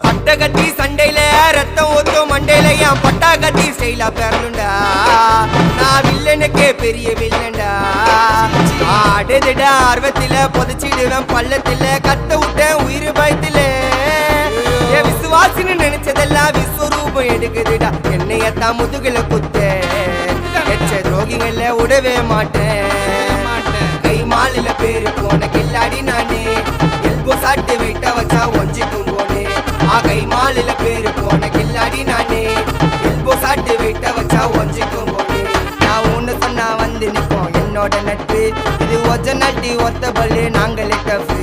பட்டகத்தி சண்டையில ரத்தம் ஊத்தும் மண்டையில என் பட்டாகத்தி ஸ்டைலா பேரலுண்டா நான் வில்லனுக்கே பெரிய வில்லன்டா ஆடுதிட ஆர்வத்தில புதைச்சிடுவேன் பள்ளத்தில கத்த விட்டேன் உயிர் பயத்தில என் விசுவாசின்னு நினைச்சதெல்லாம் விஸ்வரூபம் எடுக்குதுடா என்னையத்தான் முதுகுல குத்த எச்ச துரோகிகள விடவே மாட்டேன் கை மாலில பேரு போன கில்லாடி நானே எல்போ சாட்டு வெயிட்ட வச்சா ஒஞ்சிக்கும் போனே கை மாலில பேரு போன கில்லாடி நானே எல்போ சாட்டு வெயிட்ட வச்சா ஒஞ்சிக்கும் போனே நான் ஒண்ணு சொன்னா வந்து நிப்போம் என்னோட நட்பு இது ஒஜ நட்டி ஒத்த பல்லு நாங்களே டஃபு